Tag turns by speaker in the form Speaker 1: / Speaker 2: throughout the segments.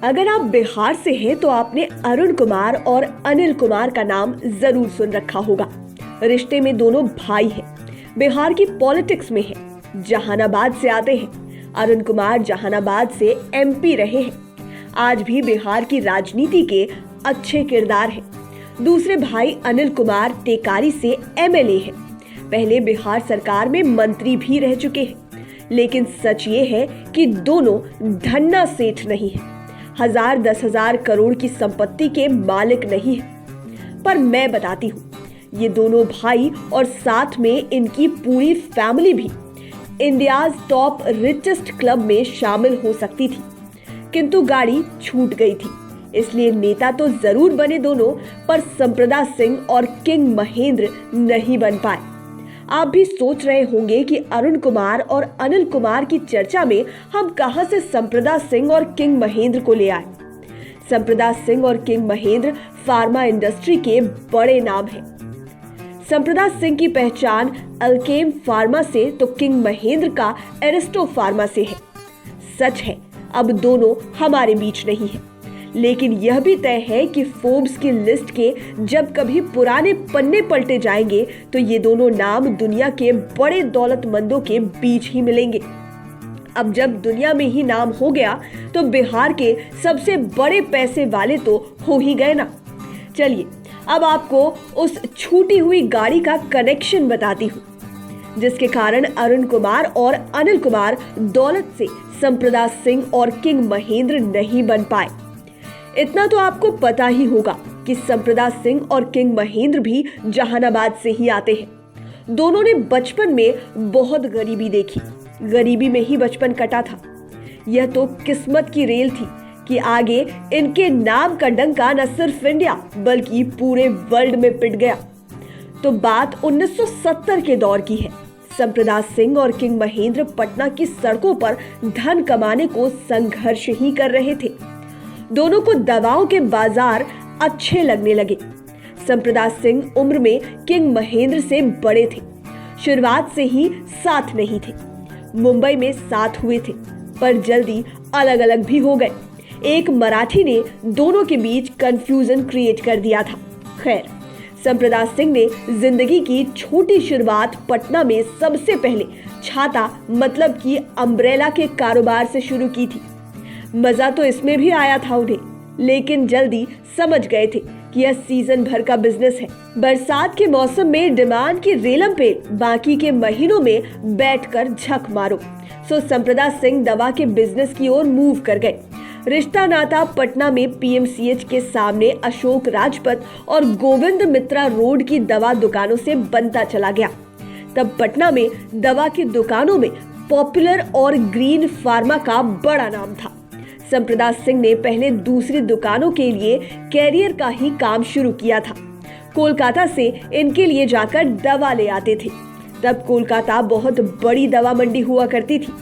Speaker 1: अगर आप बिहार से हैं तो आपने अरुण कुमार और अनिल कुमार का नाम जरूर सुन रखा होगा। रिश्ते में दोनों भाई हैं, बिहार की पॉलिटिक्स में हैं, जहानाबाद से आते हैं। अरुण कुमार जहानाबाद से एमपी रहे हैं, आज भी बिहार की राजनीति के अच्छे किरदार हैं। दूसरे भाई अनिल कुमार टेकारी से एमएलए हैं, पहले बिहार सरकार में मंत्री भी रह चुके हैं। लेकिन सच ये है कि दोनों धन्ना सेठ नहीं हैं, 1000-10,000 करोड़ की संपत्ति के मालिक नहीं है। पर मैं बताती हूँ, ये दोनों भाई और साथ में इनकी पूरी फैमिली भी इंडियाज टॉप रिचेस्ट क्लब में शामिल हो सकती थी, किंतु गाड़ी छूट गई थी। इसलिए नेता तो जरूर बने दोनों, पर संप्रदा सिंह और किंग महेंद्र नहीं बन पाए। आप भी सोच रहे होंगे कि अरुण कुमार और अनिल कुमार की चर्चा में हम कहां से संप्रदा सिंह और किंग महेंद्र को ले आए। संप्रदा सिंह और किंग महेंद्र फार्मा इंडस्ट्री के बड़े नाम हैं। संप्रदा सिंह की पहचान अल्केम फार्मा से तो किंग महेंद्र का एरिस्टो फार्मा से है। सच है, अब दोनों हमारे बीच नहीं है, लेकिन यह भी तय है कि फोर्ब्स की लिस्ट के जब कभी पुराने पन्ने पलटे जाएंगे तो ये दोनों नाम दुनिया के बड़े दौलतमंदों के बीच ही मिलेंगे। अब जब दुनिया में ही नाम हो गया तो बिहार के सबसे बड़े पैसे वाले तो हो ही गए ना। चलिए अब आपको उस छूटी हुई गाड़ी का कनेक्शन बताती हूँ, जिसके कारण अरुण कुमार और अनिल कुमार दौलत से संप्रदा सिंह और किंग महेंद्र नहीं बन पाए। इतना तो आपको पता ही होगा कि संप्रदा सिंह और किंग महेंद्र भी जहानाबाद से ही आते हैं। दोनों ने बचपन में बहुत गरीबी देखी, गरीबी में ही बचपन कटा था। यह तो किस्मत की रेल थी कि आगे इनके नाम का डंका न सिर्फ इंडिया बल्कि पूरे वर्ल्ड में पिट गया। तो बात 1970 के दौर की है। संप्रदा सिंह और किंग महेंद्र पटना की सड़कों पर धन कमाने को संघर्ष ही कर रहे थे। दोनों को दवाओं के बाजार अच्छे लगने लगे। संप्रदा सिंह उम्र में किंग महेंद्र से बड़े थे, शुरुआत से ही साथ नहीं थे। मुंबई में साथ हुए थे, पर जल्दी अलग अलग भी हो गए। एक मराठी ने दोनों के बीच कंफ्यूजन क्रिएट कर दिया था। खैर, संप्रदा सिंह ने जिंदगी की छोटी शुरुआत पटना में सबसे पहले छाता मतलब कि अम्ब्रेला के कारोबार से शुरू की थी। मजा तो इसमें भी आया था उन्हें, लेकिन जल्दी समझ गए थे कि यह सीजन भर का बिजनेस है। बरसात के मौसम में डिमांड की रेलम पे बाकी के महीनों में बैठकर झक मारो। सो संप्रदा सिंह दवा के बिजनेस की ओर मूव कर गए। रिश्ता नाता पटना में पीएमसीएच के सामने अशोक राजपथ और गोविंद मित्रा रोड की दवा दुकानों से बनता चला गया। तब पटना में दवा की दुकानों में पॉपुलर और ग्रीन फार्मा का बड़ा नाम था। संप्रदा सिंह ने पहले दूसरी दुकानों के लिए कैरियर का ही काम शुरू किया था। कोलकाता से इनके लिए जाकर दवा ले आते थे। तब कोलकाता बहुत बड़ी दवा मंडी हुआ करती थी।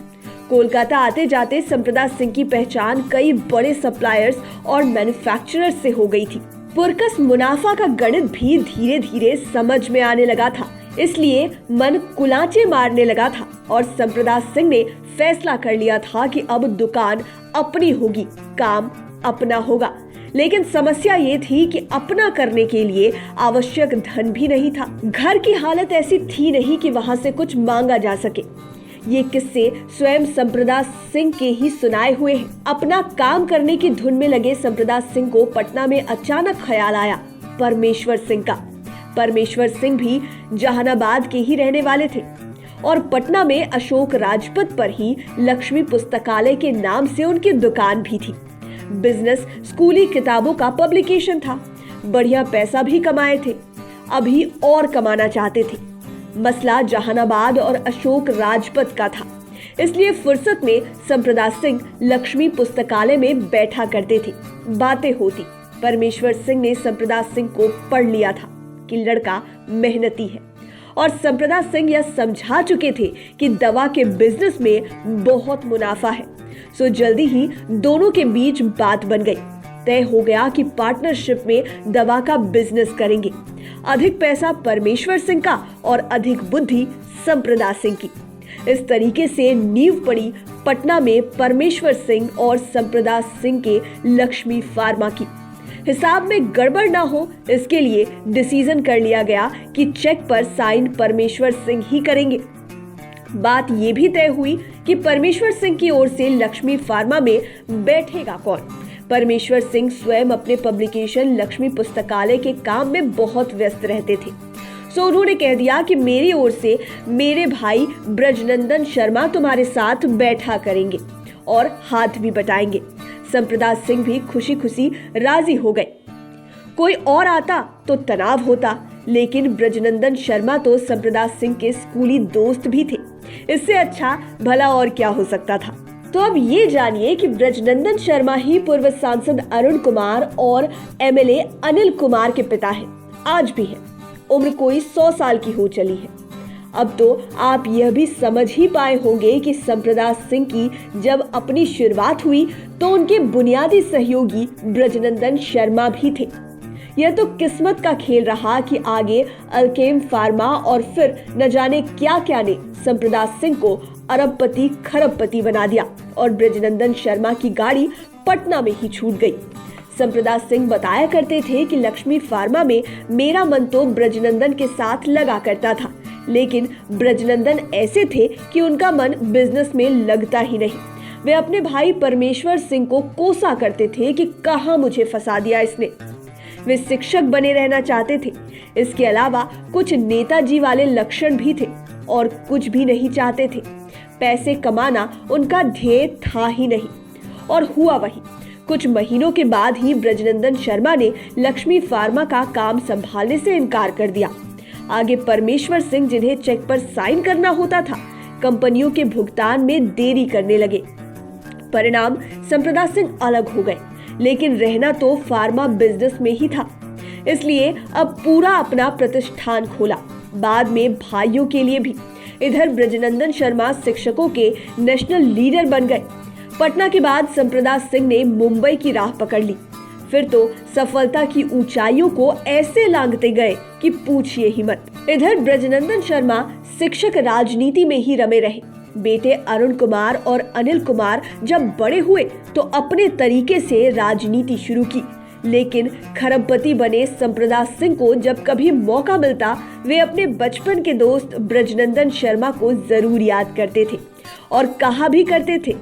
Speaker 1: कोलकाता आते जाते संप्रदा सिंह की पहचान कई बड़े सप्लायर्स और मैन्युफैक्चरर्स से हो गई थी। पुरकस मुनाफा का गणित भी धीरे धीरे समझ में आने लगा था, इसलिए मन कुलाचे मारने लगा था और संप्रदा सिंह ने फैसला कर लिया था कि अब दुकान अपनी होगी, काम अपना होगा। लेकिन समस्या ये थी कि अपना करने के लिए आवश्यक धन भी नहीं था। घर की हालत ऐसी थी नहीं कि वहां से कुछ मांगा जा सके। ये किस्से स्वयं संप्रदा सिंह के ही सुनाए हुए हैं। अपना काम करने की धुन में लगे संप्रदा सिंह को पटना में अचानक ख्याल आया परमेश्वर सिंह का। परमेश्वर सिंह भी जहानाबाद के ही रहने वाले थे और पटना में अशोक राजपथ पर ही लक्ष्मी पुस्तकालय के नाम से उनकी दुकान भी थी। बिजनेस स्कूली किताबों का पब्लिकेशन था। बढ़िया पैसा भी कमाए थे, अभी और कमाना चाहते थे। मसला जहानाबाद और अशोक राजपथ का था, इसलिए फुर्सत में संप्रदा सिंह लक्ष्मी पुस्तकालय में बैठा करते थे, बातें होती। परमेश्वर सिंह ने संप्रदा सिंह को पढ़ लिया था कि लड़का मेहनती है और संप्रदा सिंह यह समझा चुके थे कि दवा के बिजनेस में बहुत मुनाफा है। सो जल्दी ही दोनों के बीच बात बन गई। तय हो गया कि पार्टनरशिप में दवा का बिजनेस करेंगे। अधिक पैसा परमेश्वर सिंह का और अधिक बुद्धि संप्रदा सिंह की। इस तरीके से नींव पड़ी पटना में परमेश्वर सिंह और संप्रदा सिंह के लक्ष्मी फार्मा की। हिसाब में गड़बड़ ना हो इसके लिए डिसीजन कर लिया गया कि चेक पर साइन परमेश्वर सिंह ही करेंगे। बात यह भी तय हुई कि परमेश्वर सिंह की ओर से लक्ष्मी फार्मा में बैठेगा कौन। परमेश्वर सिंह स्वयं अपने पब्लिकेशन लक्ष्मी पुस्तकालय के काम में बहुत व्यस्त रहते थे, सो उन्होंने कह दिया कि मेरी ओर से मेरे भाई ब्रजनंदन शर्मा तुम्हारे साथ बैठा करेंगे और हाथ भी बटाएंगे। संप्रदा सिंह भी खुशी खुशी राजी हो गए। कोई और आता तो तनाव होता, लेकिन ब्रजनंदन शर्मा तो संप्रदा सिंह के स्कूली दोस्त भी थे। इससे अच्छा भला और क्या हो सकता था। तो अब ये जानिए कि ब्रजनंदन शर्मा ही पूर्व सांसद अरुण कुमार और एमएलए अनिल कुमार के पिता हैं। आज भी हैं। उम्र कोई 100 साल की हो चली है। अब तो आप यह भी समझ ही पाए होंगे कि संप्रदा सिंह की जब अपनी शुरुआत हुई तो उनके बुनियादी सहयोगी ब्रजनंदन शर्मा भी थे। यह तो किस्मत का खेल रहा कि आगे अल्केम फार्मा और फिर न जाने क्या क्या ने संप्रदा सिंह को अरबपति खरबपति बना दिया और ब्रजनंदन शर्मा की गाड़ी पटना में ही छूट गई। संप्रदा सिंह बताया करते थे कि लक्ष्मी फार्मा में मेरा मन तो ब्रजनंदन के साथ लगा करता था, लेकिन ब्रजनंदन ऐसे थे कि उनका मन बिजनेस में लगता ही नहीं। वे अपने भाई परमेश्वर सिंह को कोसा करते थे कि कहां मुझे फंसा दिया इसने। वे शिक्षक बने रहना चाहते थे। इसके अलावा कुछ नेताजी वाले लक्षण भी थे और कुछ भी नहीं चाहते थे। पैसे कमाना उनका ध्येय था ही नहीं। और हुआ वही। कुछ महीनों के बाद ही ब्रजनंदन शर्मा ने लक्ष्मी फार्मा का काम संभालने से इनकार कर दिया। आगे परमेश्वर सिंह, जिन्हें चेक पर साइन करना होता था, कंपनियों के भुगतान में देरी करने लगे। परिणाम संप्रदा सिंह अलग हो गए, लेकिन रहना तो फार्मा बिजनेस में ही था। इसलिए अब पूरा अपना प्रतिष्ठान खोला, बाद में भाइयों के लिए भी। इधर ब्रजनंदन शर्मा शिक्षकों के नेशनल लीडर बन गए। पटना के बाद संप्रदा सिंह ने मुंबई की राह पकड़ ली। फिर तो सफलता की ऊंचाइयों को ऐसे लांघते गए कि पूछिए ही मत। इधर ब्रजनंदन शर्मा शिक्षक राजनीति में ही रमे रहे। बेटे अरुण कुमार और अनिल कुमार जब बड़े हुए तो अपने तरीके से राजनीति शुरू की, लेकिन खरबपति बने संप्रदा सिंह को जब कभी मौका मिलता वे अपने बचपन के दोस्त ब्रजनंदन शर्मा को जरूर याद करते थे और कहा भी करते थे,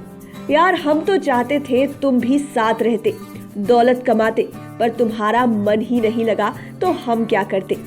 Speaker 1: यार हम तो चाहते थे तुम भी साथ रहते, दौलत कमाते, पर तुम्हारा मन ही नहीं लगा तो हम क्या करते।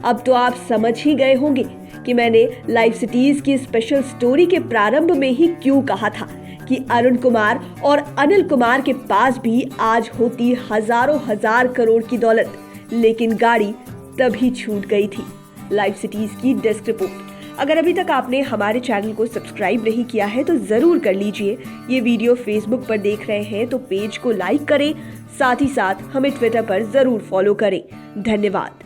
Speaker 1: अब तो आप समझ ही गए होंगे कि मैंने लाइव सिटीज की स्पेशल स्टोरी के प्रारंभ में ही क्यों कहा था कि अरुण कुमार और अनिल कुमार के पास भी आज होती हजारों हजार करोड़ की दौलत, लेकिन गाड़ी तभी छूट गई थी। लाइव सिटीज की डेस्क रिपोर्ट। अगर अभी तक आपने हमारे चैनल को सब्सक्राइब नहीं किया है तो जरूर कर लीजिए। ये वीडियो फेसबुक पर देख रहे हैं तो पेज को लाइक करें, साथ ही साथ हमें ट्विटर पर जरूर फॉलो करें। धन्यवाद।